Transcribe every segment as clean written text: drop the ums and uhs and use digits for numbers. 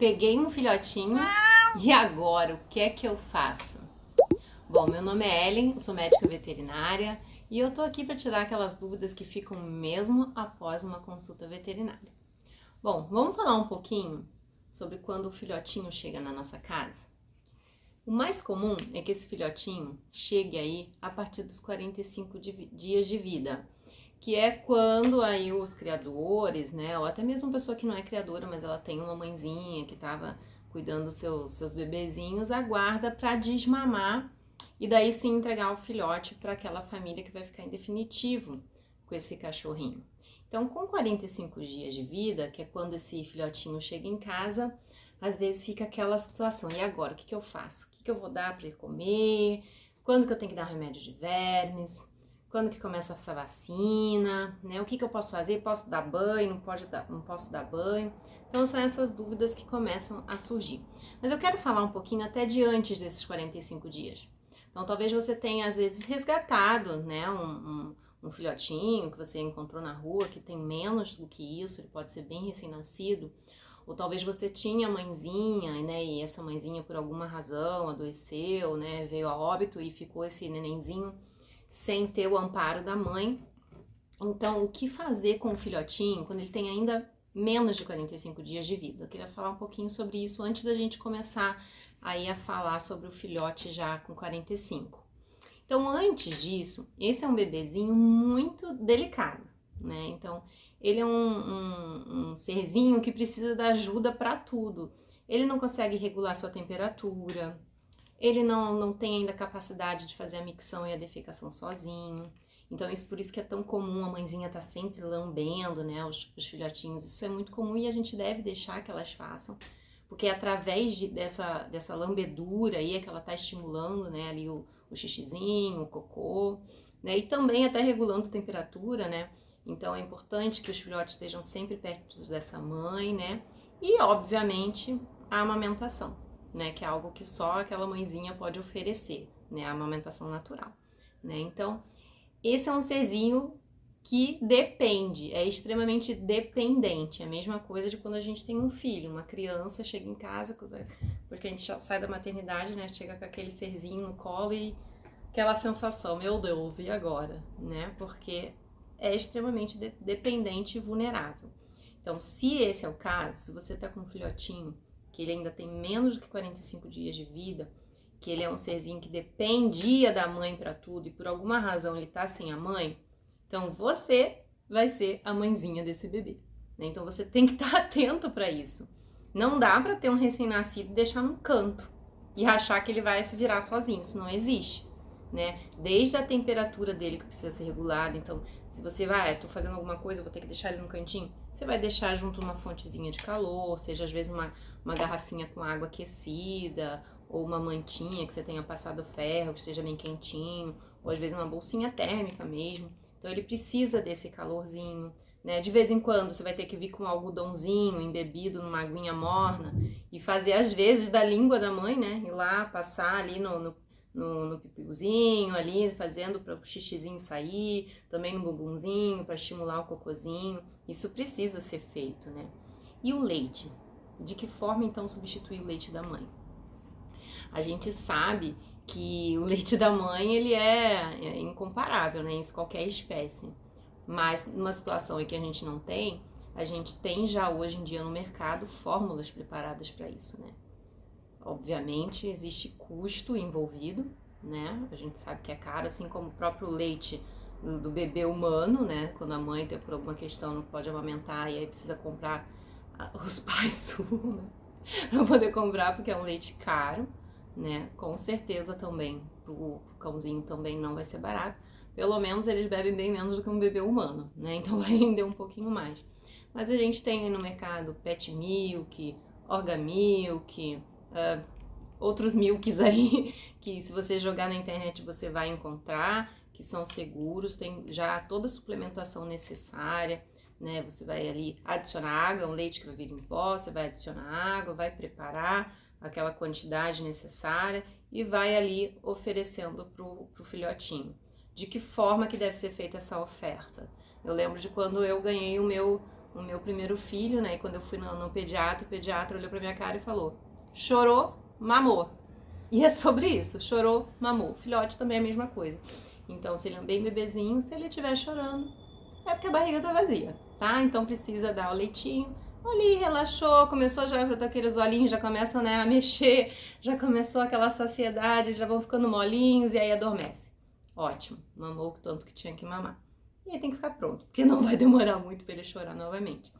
Peguei um filhotinho e agora o que é que eu faço? Bom, meu nome é Ellen, sou médica veterinária e eu tô aqui para tirar aquelas dúvidas que ficam mesmo após uma consulta veterinária. Bom, vamos falar um pouquinho sobre quando o filhotinho chega na nossa casa? O mais comum é que esse filhotinho chegue aí a partir dos 45 dias de vida, que é quando aí os criadores, né, ou até mesmo uma pessoa que não é criadora, mas ela tem uma mãezinha que estava cuidando dos seus bebezinhos, aguarda para desmamar e daí sim entregar o filhote para aquela família que vai ficar em definitivo com esse cachorrinho. Então, com 45 dias de vida, que é quando esse filhotinho chega em casa, às vezes fica aquela situação, e agora, o que eu faço? O que eu vou dar para ele comer? Quando que eu tenho que dar remédio de vermes? Quando que começa essa vacina, né? O que eu posso fazer? Posso dar banho? Não posso dar banho? Então são essas dúvidas que começam a surgir. Mas eu quero falar um pouquinho até de antes desses 45 dias. Então talvez você tenha às vezes resgatado, né, um filhotinho que você encontrou na rua que tem menos do que isso, ele pode ser bem recém-nascido. Ou talvez você tinha mãezinha, né, e essa mãezinha por alguma razão adoeceu, né, veio a óbito e ficou esse nenenzinho sem ter o amparo da mãe. Então, o que fazer com o filhotinho quando ele tem ainda menos de 45 dias de vida? Eu queria falar um pouquinho sobre isso antes da gente começar aí a falar sobre o filhote já com 45. Então, antes disso, esse é um bebezinho muito delicado, né? Então, ele é um serzinho que precisa da ajuda para tudo. Ele não consegue regular sua temperatura, ele não tem ainda capacidade de fazer a micção e a defecação sozinho. Então, por isso que é tão comum a mãezinha tá sempre lambendo, né, os filhotinhos. Isso é muito comum e a gente deve deixar que elas façam, porque é através dessa lambedura aí é que ela tá estimulando, né, ali o xixizinho, o cocô, né, e também até regulando a temperatura, né. Então, é importante que os filhotes estejam sempre perto dessa mãe, né, e, obviamente, a amamentação, né, que é algo que só aquela mãezinha pode oferecer, né, a amamentação natural, né. Então, esse é um serzinho que depende, é extremamente dependente. É a mesma coisa de quando a gente tem um filho, uma criança chega em casa, porque a gente sai da maternidade, né, chega com aquele serzinho no colo e aquela sensação, meu Deus, e agora, né, porque é extremamente dependente e vulnerável. Então, se esse é o caso, se você tá com um filhotinho que ele ainda tem menos do que 45 dias de vida, que ele é um serzinho que dependia da mãe para tudo e por alguma razão ele tá sem a mãe, então você vai ser a mãezinha desse bebê, né? Então você tem que estar atento para isso. Não dá para ter um recém-nascido e deixar num canto e achar que ele vai se virar sozinho, isso não existe, né? Desde a temperatura dele que precisa ser regulada, então se você vai, tô fazendo alguma coisa, vou ter que deixar ele no cantinho, você vai deixar junto uma fontezinha de calor, seja às vezes uma garrafinha com água aquecida, ou uma mantinha que você tenha passado ferro, que esteja bem quentinho, ou às vezes uma bolsinha térmica mesmo. Então ele precisa desse calorzinho, né? De vez em quando você vai ter que vir com um algodãozinho embebido numa aguinha morna e fazer às vezes da língua da mãe, né? Ir lá, passar ali no pipigozinho ali, fazendo para o xixizinho sair, também no bumbumzinho para estimular o cocôzinho. Isso precisa ser feito, né? E o leite? De que forma então substituir o leite da mãe? A gente sabe que o leite da mãe ele é incomparável, né, em qualquer espécie. Mas numa situação em que a gente não tem, a gente tem já hoje em dia no mercado fórmulas preparadas para isso, né? Obviamente existe custo envolvido, né? A gente sabe que é caro, assim como o próprio leite do bebê humano, né? Quando a mãe tem por alguma questão não pode amamentar e aí precisa comprar, os pais suam, né? Pra poder comprar porque é um leite caro, né? Com certeza também pro cãozinho também não vai ser barato. Pelo menos eles bebem bem menos do que um bebê humano, né? Então vai render um pouquinho mais. Mas a gente tem aí no mercado pet milk, orga milk, outros milks aí que se você jogar na internet você vai encontrar, que são seguros, tem já toda a suplementação necessária, né? Você vai ali adicionar água, um leite que vai vir em pó, você vai adicionar água, vai preparar aquela quantidade necessária e vai ali oferecendo pro filhotinho. De que forma que deve ser feita essa oferta? Eu lembro de quando eu ganhei o meu o meu primeiro filho, né? E quando eu fui no pediatra, o pediatra olhou pra minha cara e falou: chorou, mamou. E é sobre isso, chorou, mamou. Filhote também é a mesma coisa. Então, se ele é um bem bebezinho, se ele estiver chorando, é porque a barriga tá vazia, tá? Então precisa dar o leitinho. Ali, relaxou, começou já aqueles olhinhos, já começam, né, a mexer, já começou aquela saciedade, já vão ficando molinhos e aí adormece. Ótimo, mamou o tanto que tinha que mamar. E aí tem que ficar pronto, porque não vai demorar muito para ele chorar novamente.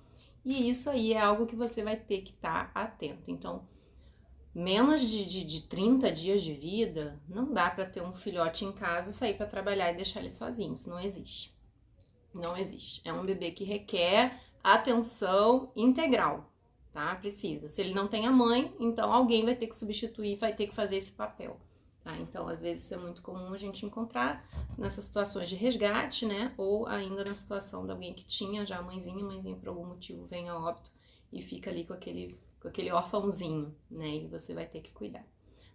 E isso aí é algo que você vai ter que estar atento. Então, menos de 30 dias de vida, não dá para ter um filhote em casa, sair para trabalhar e deixar ele sozinho. Isso não existe. Não existe. É um bebê que requer atenção integral, tá? Precisa. Se ele não tem a mãe, então alguém vai ter que substituir, vai ter que fazer esse papel, tá? Então, às vezes, isso é muito comum a gente encontrar nessas situações de resgate, né? Ou ainda na situação de alguém que tinha já a mãezinha por algum motivo vem a óbito e fica ali com aquele órfãozinho, né? E você vai ter que cuidar.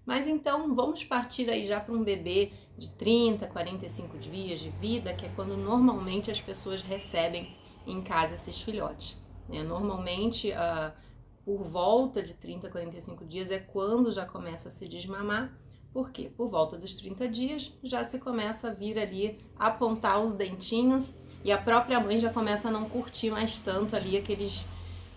Mas então, vamos partir aí já para um bebê de 30, 45 dias de vida, que é quando normalmente as pessoas recebem em casa esses filhotes, né? Normalmente, por volta de 30, 45 dias é quando já começa a se desmamar. Por quê? Por volta dos 30 dias já se começa a vir ali, apontar os dentinhos e a própria mãe já começa a não curtir mais tanto ali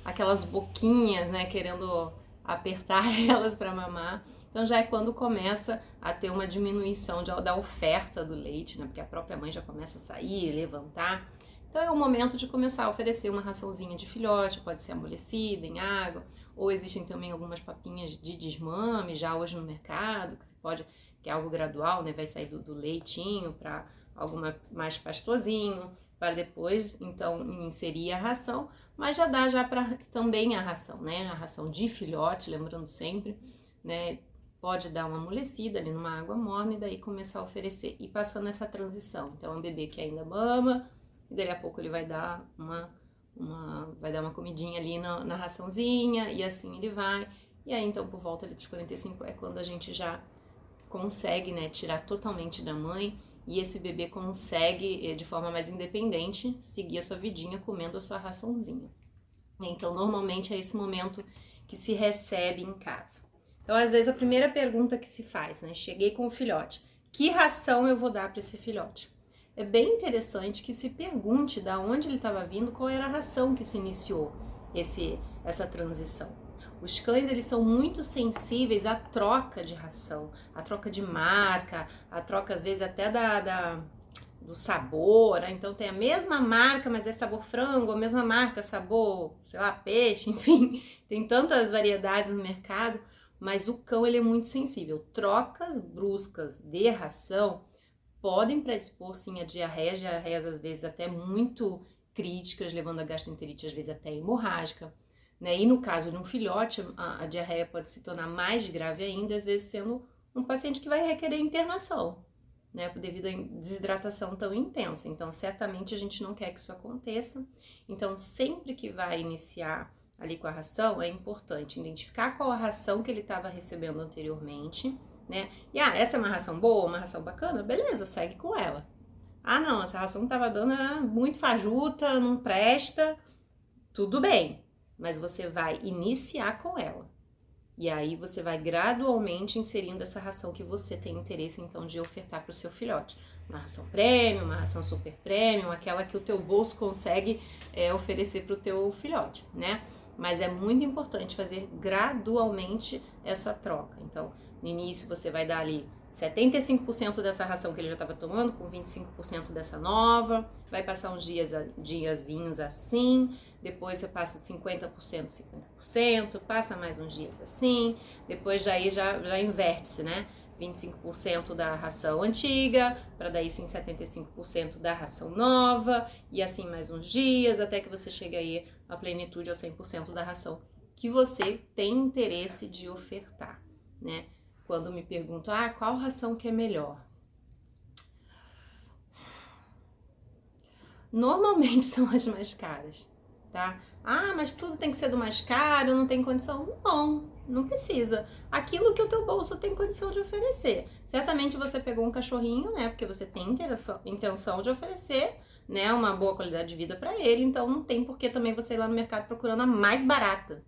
aquelas boquinhas, né, querendo apertar elas para mamar. Então já é quando começa a ter uma diminuição da oferta do leite, né, porque a própria mãe já começa a sair, levantar. Então é o momento de começar a oferecer uma raçãozinha de filhote, pode ser amolecida, em água, ou existem também algumas papinhas de desmame já hoje no mercado, que é algo gradual, né, vai sair do leitinho para algo mais pastosinho, para depois então inserir a ração, mas já dá já para também a ração, né, a ração de filhote, lembrando sempre, né, pode dar uma amolecida ali numa água morna e daí começar a oferecer e passando essa transição. Então é um bebê que ainda mama e daí a pouco ele vai dar uma comidinha ali na raçãozinha e assim ele vai. E aí então por volta ali dos 45 é quando a gente já consegue, né, tirar totalmente da mãe e esse bebê consegue de forma mais independente seguir a sua vidinha comendo a sua raçãozinha. Então normalmente é esse momento que se recebe em casa. Então, às vezes, a primeira pergunta que se faz, né? Cheguei com o filhote, que ração eu vou dar para esse filhote? É bem interessante que se pergunte de onde ele estava vindo, qual era a ração que se iniciou essa transição. Os cães, eles são muito sensíveis à troca de ração, à troca de marca, à troca, às vezes, até do sabor, né? Então tem a mesma marca, mas é sabor frango, a mesma marca, sabor, sei lá, peixe, enfim, tem tantas variedades no mercado. Mas o cão, ele é muito sensível. Trocas bruscas de ração podem predispor, sim, a diarreias às vezes até muito críticas, levando a gastroenterite, às vezes até hemorrágica, né? E no caso de um filhote, a diarreia pode se tornar mais grave ainda, às vezes sendo um paciente que vai requerer internação, né? Devido à desidratação tão intensa. Então, certamente a gente não quer que isso aconteça. Então, sempre que vai iniciar ali com a ração, é importante identificar qual a ração que ele estava recebendo anteriormente, né? E essa é uma ração boa, uma ração bacana, beleza, segue com ela. Não, essa ração que estava dando era muito fajuta, não presta, tudo bem, mas você vai iniciar com ela. E aí você vai gradualmente inserindo essa ração que você tem interesse então de ofertar para o seu filhote. Uma ração premium, uma ração super premium, aquela que o teu bolso consegue oferecer para o teu filhote, né? Mas é muito importante fazer gradualmente essa troca. Então, no início você vai dar ali 75% dessa ração que ele já estava tomando, com 25% dessa nova, vai passar uns diazinhos assim, depois você passa de 50%, 50%, passa mais uns dias assim, depois já inverte-se, né? 25% da ração antiga, para daí sim 75% da ração nova, e assim mais uns dias, até que você chegue aí à plenitude, ao 100% da ração que você tem interesse de ofertar, né? Quando me perguntam, qual ração que é melhor? Normalmente são as mais caras, tá? Mas tudo tem que ser do mais caro, não tem condição? Não precisa. Aquilo que o teu bolso tem condição de oferecer. Certamente você pegou um cachorrinho, né? Porque você tem intenção de oferecer, né, uma boa qualidade de vida para ele, então não tem por que também você ir lá no mercado procurando a mais barata,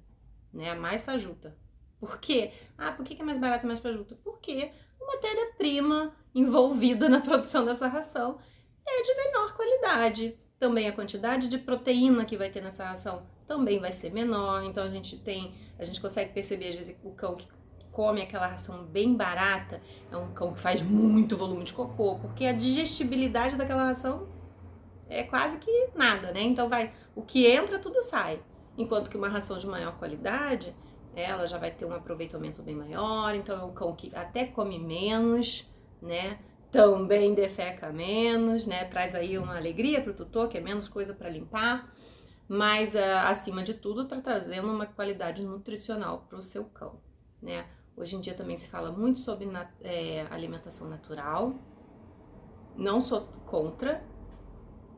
né, a mais fajuta. Por quê? Ah, por que é mais barata e mais fajuta? Porque a matéria-prima envolvida na produção dessa ração é de menor qualidade. Também a quantidade de proteína que vai ter nessa ração também vai ser menor, então a gente consegue perceber às vezes o cão que come aquela ração bem barata é um cão que faz muito volume de cocô, porque a digestibilidade daquela ração é quase que nada, né? Então o que entra tudo sai. Enquanto que uma ração de maior qualidade, ela já vai ter um aproveitamento bem maior, então é um cão que até come menos, né? Também defeca menos, né? Traz aí uma alegria pro tutor, que é menos coisa para limpar, mas acima de tudo tá trazendo uma qualidade nutricional pro seu cão, né? Hoje em dia também se fala muito sobre alimentação natural, não sou contra,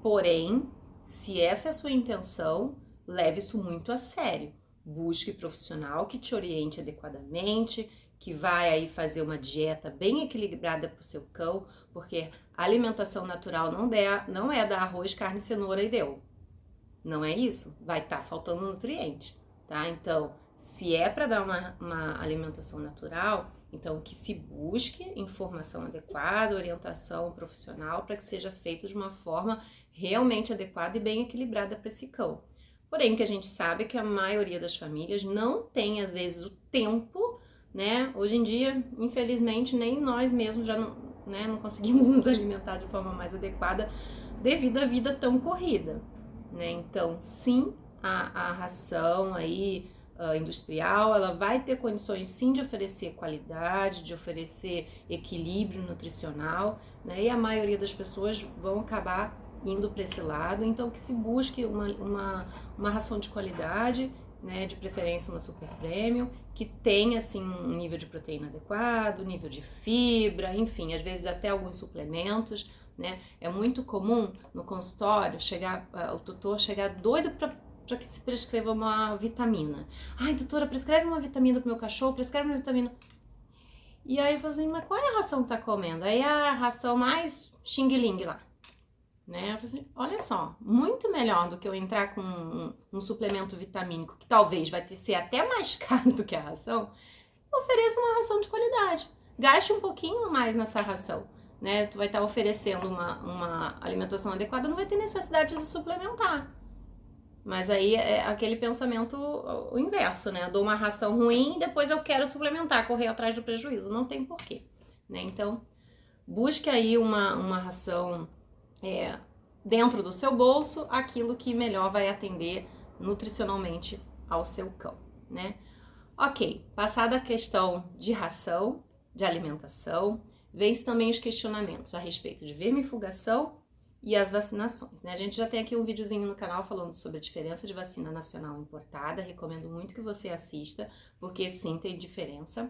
porém, se essa é a sua intenção, leve isso muito a sério. Busque profissional que te oriente adequadamente, que vai aí fazer uma dieta bem equilibrada para o seu cão, porque a alimentação natural não é dar arroz, carne, cenoura e deu. Não é isso? Vai estar faltando nutriente, tá? Então, se é para dar uma alimentação natural, então que se busque informação adequada, orientação profissional para que seja feito de uma forma realmente adequada e bem equilibrada para esse cão. Porém, que a gente sabe que a maioria das famílias não tem, às vezes, o tempo, né? Hoje em dia, infelizmente, nem nós mesmos já não conseguimos nos alimentar de forma mais adequada devido à vida tão corrida, né? Então, sim, a ração aí industrial, ela vai ter condições sim de oferecer qualidade, de oferecer equilíbrio nutricional, né? E a maioria das pessoas vão acabar indo para esse lado, então que se busque uma ração de qualidade, né, de preferência uma super premium, que tenha assim um nível de proteína adequado, nível de fibra, enfim, às vezes até alguns suplementos, né? É muito comum no consultório o tutor chegar doido para que se prescreva uma vitamina. Ai, doutora, prescreve uma vitamina pro meu cachorro, prescreve uma vitamina. E aí eu falo assim, mas qual é a ração que tá comendo? Aí a ração mais xing-ling lá. Né? Eu falei assim, olha só, muito melhor do que eu entrar com um suplemento vitamínico que talvez vai ser até mais caro do que a ração, ofereça uma ração de qualidade. Gaste um pouquinho mais nessa ração, né? Tu vai estar oferecendo uma alimentação adequada, não vai ter necessidade de suplementar. Mas aí é aquele pensamento o inverso, né? Eu dou uma ração ruim e depois eu quero suplementar, correr atrás do prejuízo. Não tem porquê, né? Então, busque aí uma ração dentro do seu bolso, aquilo que melhor vai atender nutricionalmente ao seu cão, né? Ok, passada a questão de ração, de alimentação, vem também os questionamentos a respeito de vermifugação e as vacinações, né? A gente já tem aqui um videozinho no canal falando sobre a diferença de vacina nacional e importada, recomendo muito que você assista, porque sim, tem diferença.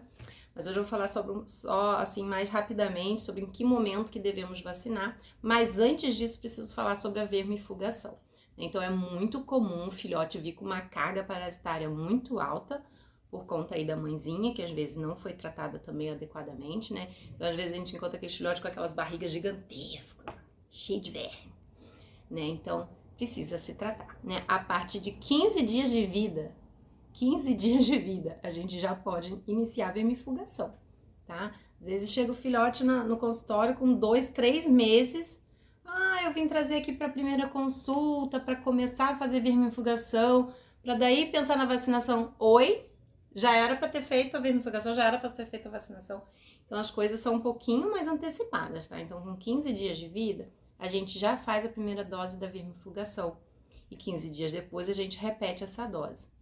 Mas hoje eu vou falar só assim mais rapidamente sobre em que momento que devemos vacinar, mas antes disso preciso falar sobre a vermifugação. Então é muito comum o filhote vir com uma carga parasitária muito alta, por conta aí da mãezinha, que às vezes não foi tratada também adequadamente, né? Então às vezes a gente encontra aquele filhote com aquelas barrigas gigantescas, cheio de verme, né? Então precisa se tratar, né? A partir de 15 dias de vida, a gente já pode iniciar a vermifugação, tá? Às vezes chega o filhote no consultório com 2, 3 meses. Ah, eu vim trazer aqui para a primeira consulta, para começar a fazer vermifugação, para daí pensar na vacinação. Oi? Já era para ter feito a vermifugação, já era para ter feito a vacinação. Então as coisas são um pouquinho mais antecipadas, tá? Então com 15 dias de vida, a gente já faz a primeira dose da vermifugação. E 15 dias depois a gente repete essa dose.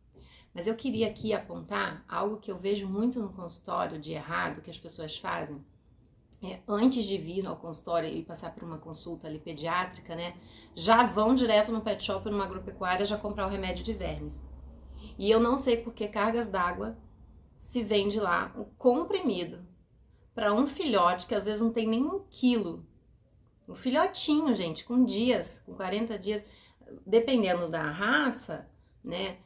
Mas eu queria aqui apontar algo que eu vejo muito no consultório de errado, que as pessoas fazem. Antes de vir ao consultório e passar por uma consulta ali pediátrica, né? Já vão direto no pet shop ou numa agropecuária já comprar o remédio de vermes. E eu não sei por que cargas d'água se vende lá o comprimido para um filhote que às vezes não tem nem 1 quilo. Um filhotinho, gente, com 40 dias, dependendo da raça, né?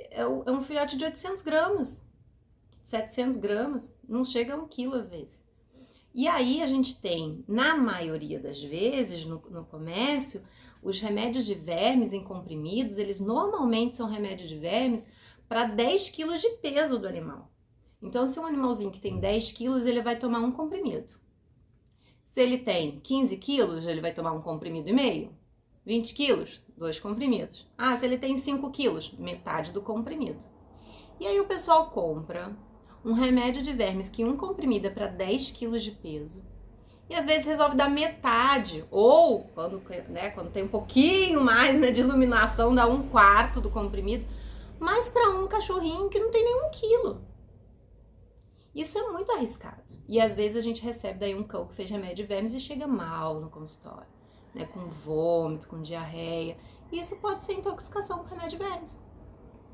É um filhote de 800 gramas, 700 gramas, não chega a 1 quilo às vezes. E aí a gente tem, na maioria das vezes, no comércio, Os remédios de vermes em comprimidos, eles normalmente são remédios de vermes para 10 quilos de peso do animal. Então, se um animalzinho que tem 10 quilos, ele vai tomar um comprimido. Se ele tem 15 quilos, ele vai tomar um comprimido e meio. 20 quilos, 2 comprimidos. Ah, se ele tem 5 quilos, metade do comprimido. E aí o pessoal compra um remédio de vermes que um comprimido é para 10 quilos de peso. E às vezes resolve dar metade, ou quando tem um pouquinho mais, né, de iluminação, dá 1/4 do comprimido, mas para um cachorrinho que não tem nenhum quilo. Isso é muito arriscado. E às vezes a gente recebe daí um cão que fez remédio de vermes e chega mal no consultório, né, com vômito, com diarreia. E isso pode ser intoxicação com remédio de vermes.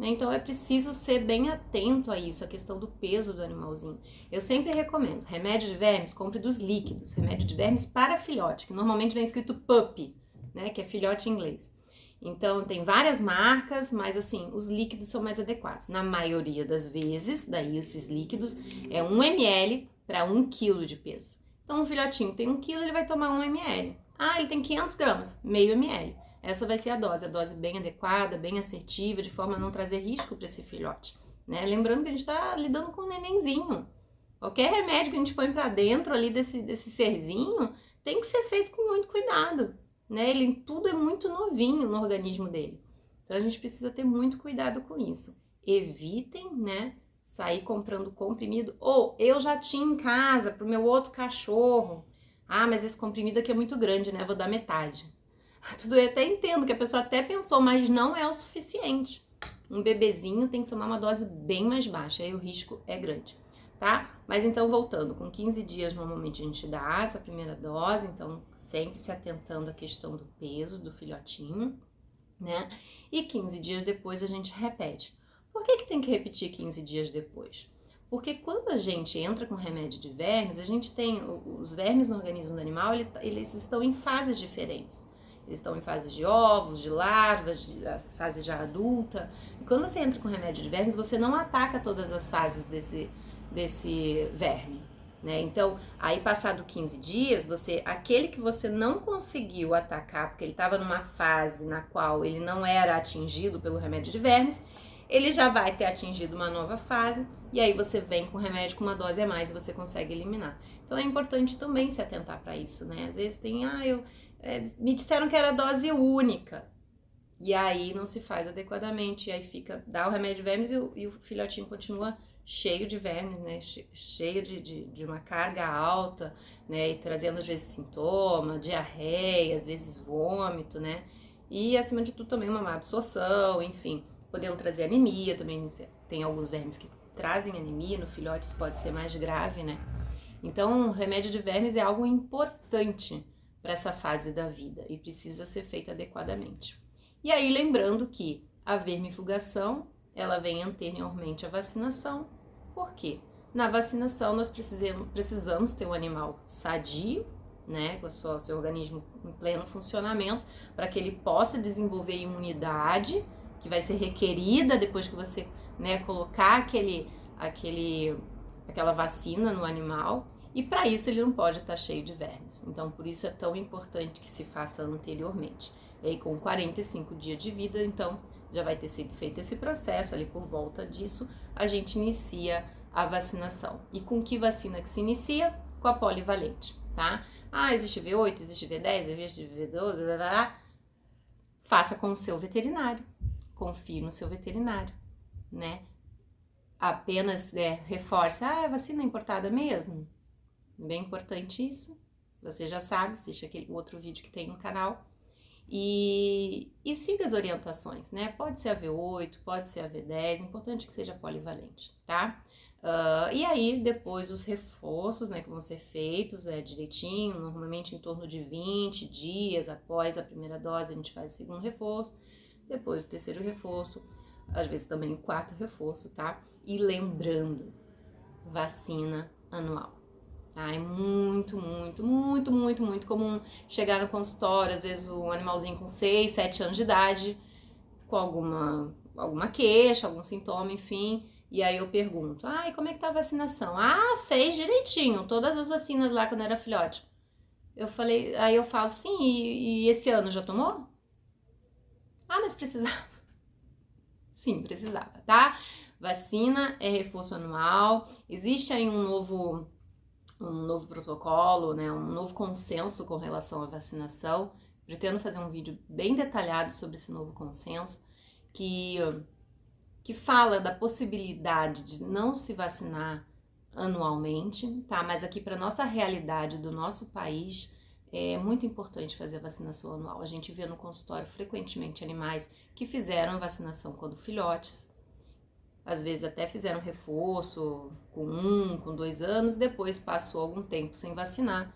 Então é preciso ser bem atento a isso, a questão do peso do animalzinho. Eu sempre recomendo, remédio de vermes, compre dos líquidos, remédio de vermes para filhote, que normalmente vem escrito puppy, né, que é filhote em inglês. Então tem várias marcas, mas assim, os líquidos são mais adequados. Na maioria das vezes, daí esses líquidos, é 1 ml para 1 kg de peso. Então um filhotinho tem 1 kg, ele vai tomar 1 ml. Ah, ele tem 500 gramas, meio ml. Essa vai ser a dose bem adequada, bem assertiva, de forma a não trazer risco para esse filhote, né? Lembrando que a gente está lidando com um nenenzinho. Qualquer remédio que a gente põe para dentro ali desse serzinho tem que ser feito com muito cuidado, né? Tudo é muito novinho no organismo dele. Então a gente precisa ter muito cuidado com isso. Evitem, né, sair comprando comprimido. Ou eu já tinha em casa para o meu outro cachorro. Ah, mas esse comprimido aqui é muito grande, né? Vou dar metade. Tudo eu até entendo que a pessoa até pensou, mas não é o suficiente. Um bebezinho tem que tomar uma dose bem mais baixa, aí o risco é grande, tá? Mas então, voltando, com 15 dias normalmente a gente dá essa primeira dose, então sempre se atentando à questão do peso do filhotinho, né? E 15 dias depois a gente repete. Por que tem que repetir 15 dias depois? Porque quando a gente entra com remédio de vermes, a gente tem os vermes no organismo do animal, eles estão em fases diferentes. Eles estão em fases de ovos, de larvas, de fase já adulta. E quando você entra com remédio de vermes, você não ataca todas as fases desse verme, né? Então, aí passado 15 dias, aquele que você não conseguiu atacar, porque ele estava numa fase na qual ele não era atingido pelo remédio de vermes, ele já vai ter atingido uma nova fase, e aí você vem com remédio com uma dose a mais e você consegue eliminar. Então é importante também se atentar para isso, né? Às vezes tem, me disseram que era dose única, e aí não se faz adequadamente, e aí dá o remédio de vermes e o filhotinho continua cheio de vermes, né, cheio de uma carga alta, né, e trazendo às vezes sintoma, diarreia, às vezes vômito, né, e acima de tudo também uma má absorção, enfim, podendo trazer anemia também, tem alguns vermes que trazem anemia, no filhote isso pode ser mais grave, né. Então, o remédio de vermes é algo importante para essa fase da vida e precisa ser feita adequadamente. E aí, lembrando que a vermifugação, ela vem anteriormente à vacinação. Por quê? Na vacinação, nós precisamos ter um animal sadio, né, com o seu organismo em pleno funcionamento, para que ele possa desenvolver imunidade, que vai ser requerida depois que você, né, colocar aquela vacina no animal, e para isso ele não pode estar cheio de vermes. Então, por isso é tão importante que se faça anteriormente. E aí, com 45 dias de vida, então, já vai ter sido feito esse processo, ali por volta disso, a gente inicia a vacinação. E com que vacina que se inicia? Com a polivalente, tá? Ah, existe V8, existe V10, existe V12, blá, blá, blá. Faça com o seu veterinário, confie no seu veterinário, né? Apenas reforce, é vacina importada mesmo? Bem importante isso, você já sabe, assiste aquele outro vídeo que tem no canal. E siga as orientações, né? Pode ser a V8, pode ser a V10, importante que seja polivalente, tá? E aí, depois os reforços, né, que vão ser feitos direitinho, normalmente em torno de 20 dias após a primeira dose, a gente faz o segundo reforço, depois o terceiro reforço, às vezes também o quarto reforço, tá? E lembrando, vacina anual. Tá? É muito, muito, muito, muito, muito comum chegar no consultório, às vezes um animalzinho com 6, 7 anos de idade, com alguma queixa, algum sintoma, enfim, e aí eu pergunto, e como é que tá a vacinação? Fez direitinho, todas as vacinas lá quando era filhote. Aí eu falo, sim, e esse ano já tomou? Ah, mas precisava? Sim, precisava, tá? Vacina é reforço anual, existe aí um novo protocolo, né, um novo consenso com relação à vacinação. Pretendo fazer um vídeo bem detalhado sobre esse novo consenso, que fala da possibilidade de não se vacinar anualmente, tá? Mas aqui para nossa realidade do nosso país é muito importante fazer a vacinação anual. A gente vê no consultório frequentemente animais que fizeram vacinação quando filhotes, às vezes até fizeram reforço com 2 anos, depois passou algum tempo sem vacinar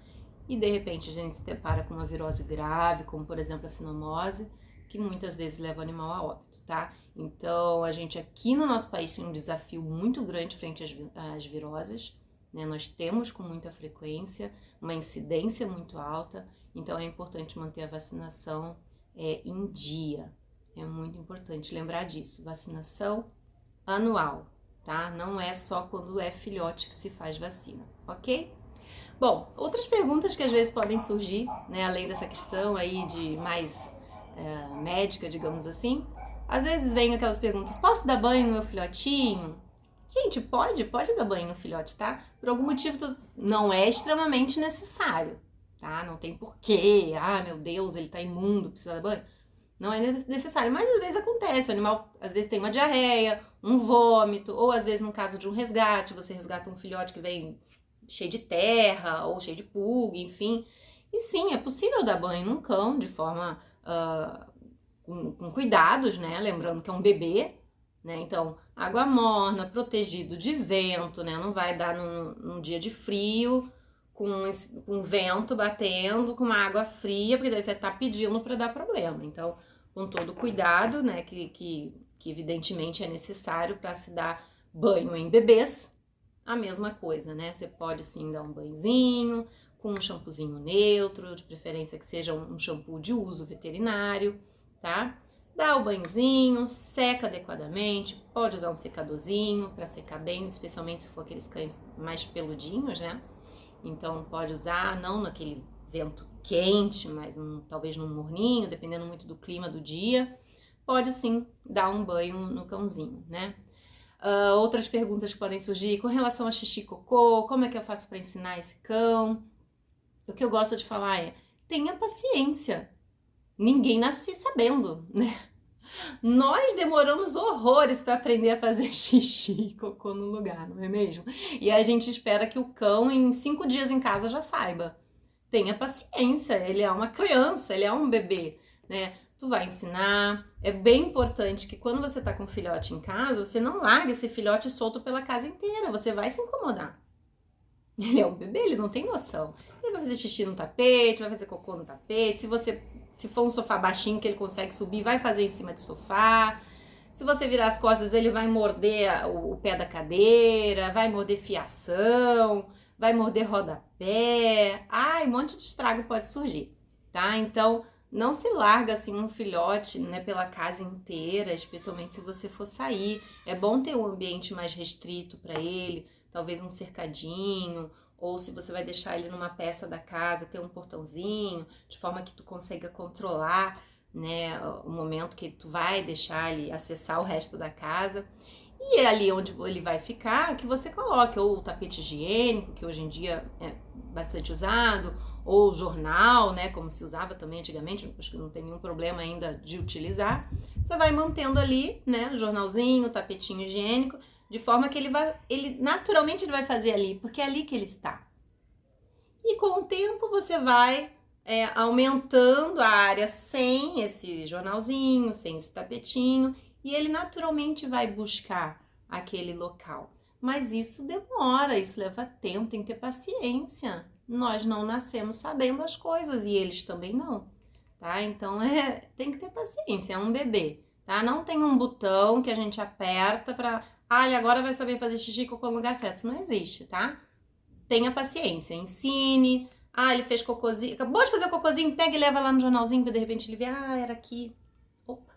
e de repente a gente se depara com uma virose grave, como por exemplo a cinomose, que muitas vezes leva o animal a óbito, tá? Então a gente aqui no nosso país tem um desafio muito grande frente às viroses, né? Nós temos com muita frequência, uma incidência muito alta, então é importante manter a vacinação em dia. É muito importante lembrar disso, vacinação anual, tá? Não é só quando é filhote que se faz vacina, ok? Bom, outras perguntas que às vezes podem surgir, né, além dessa questão aí de mais médica, digamos assim, às vezes vem aquelas perguntas, posso dar banho no meu filhotinho? Gente, pode dar banho no filhote, tá? Por algum motivo não é extremamente necessário, tá? Não tem porquê, meu Deus, ele tá imundo, precisa dar banho. Não é necessário, mas às vezes acontece, o animal às vezes tem uma diarreia, um vômito, ou às vezes no caso de um resgate, você resgata um filhote que vem cheio de terra ou cheio de pulga, enfim. E sim, é possível dar banho num cão de forma com cuidados, né? Lembrando que é um bebê, né? Então, água morna, protegido de vento, né? Não vai dar num dia de frio, com vento batendo, com uma água fria, porque daí você tá pedindo para dar problema. Então, com todo cuidado, né? Que evidentemente é necessário para se dar banho em bebês, a mesma coisa, né? Você pode sim dar um banhozinho com um shampoozinho neutro, de preferência que seja um shampoo de uso veterinário, tá? Dá o banhozinho, seca adequadamente, pode usar um secadorzinho para secar bem, especialmente se for aqueles cães mais peludinhos, né? Então pode usar, não naquele vento quente, mas talvez num morninho, dependendo muito do clima do dia. Pode sim dar um banho no cãozinho, né? Outras perguntas que podem surgir com relação a xixi e cocô, como é que eu faço para ensinar esse cão? O que eu gosto de falar é, tenha paciência. Ninguém nasce sabendo, né? Nós demoramos horrores para aprender a fazer xixi e cocô no lugar, não é mesmo? E a gente espera que o cão em 5 dias em casa já saiba. Tenha paciência, ele é uma criança, ele é um bebê, né? Tu vai ensinar. É bem importante que quando você tá com um filhote em casa, você não largue esse filhote solto pela casa inteira, você vai se incomodar. Ele é um bebê, ele não tem noção. Ele vai fazer xixi no tapete, vai fazer cocô no tapete. Se for um sofá baixinho que ele consegue subir, vai fazer em cima de sofá. Se você virar as costas, ele vai morder o pé da cadeira, vai morder fiação, vai morder rodapé. Um monte de estrago pode surgir, tá? Então, não se larga assim um filhote, né, pela casa inteira, especialmente se você for sair. É bom ter um ambiente mais restrito para ele, talvez um cercadinho, ou se você vai deixar ele numa peça da casa, ter um portãozinho, de forma que tu consiga controlar, né, o momento que tu vai deixar ele acessar o resto da casa. E é ali onde ele vai ficar, que você coloque ou o tapete higiênico, que hoje em dia é bastante usado, ou o jornal, né, como se usava também antigamente, acho que não tem nenhum problema ainda de utilizar. Você vai mantendo ali, né, o jornalzinho, o tapetinho higiênico, de forma que ele naturalmente ele vai fazer ali, porque é ali que ele está. E com o tempo você vai aumentando a área sem esse jornalzinho, sem esse tapetinho, e ele naturalmente vai buscar aquele local. Mas isso demora, isso leva tempo, tem que ter paciência. Nós não nascemos sabendo as coisas e eles também não, tá? Então tem que ter paciência, é um bebê, tá? Não tem um botão que a gente aperta pra, ele agora vai saber fazer xixi e cocô no lugar certo. Isso não existe, tá? Tenha paciência, ensine. Ele fez cocôzinho, acabou de fazer o cocôzinho, pega e leva lá no jornalzinho, pra de repente ele vê, era aqui. Opa!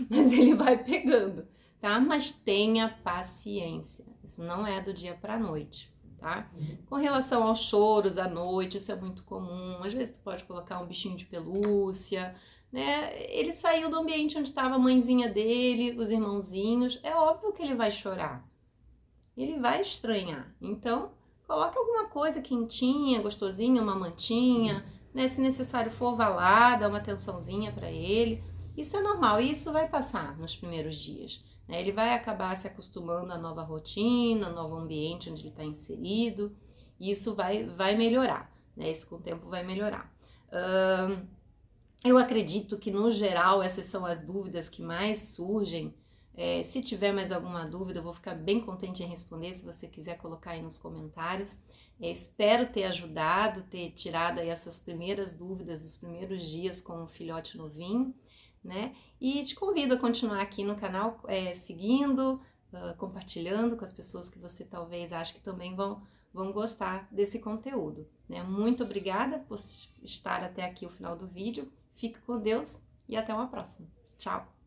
Mas ele vai pegando, tá? Mas tenha paciência. Isso não é do dia pra noite, tá? Com relação aos choros à noite, isso é muito comum. Às vezes tu pode colocar um bichinho de pelúcia, né? Ele saiu do ambiente onde estava a mãezinha dele, os irmãozinhos, é óbvio que ele vai chorar. Ele vai estranhar. Então, coloque alguma coisa quentinha, gostosinha, uma mantinha, né? Se necessário for, vá lá, dá uma atençãozinha para ele. Isso é normal, e isso vai passar nos primeiros dias, né? Ele vai acabar se acostumando à nova rotina, ao novo ambiente onde ele está inserido, e isso vai melhorar, né? Isso com o tempo vai melhorar. Eu acredito que, no geral, essas são as dúvidas que mais surgem. Se tiver mais alguma dúvida, eu vou ficar bem contente em responder, se você quiser colocar aí nos comentários. Espero ter ajudado, ter tirado aí essas primeiras dúvidas dos primeiros dias com o filhote novinho, né? E te convido a continuar aqui no canal, seguindo, compartilhando com as pessoas que você talvez ache que também vão gostar desse conteúdo, né? Muito obrigada por estar até aqui o final do vídeo. Fique com Deus e até uma próxima. Tchau!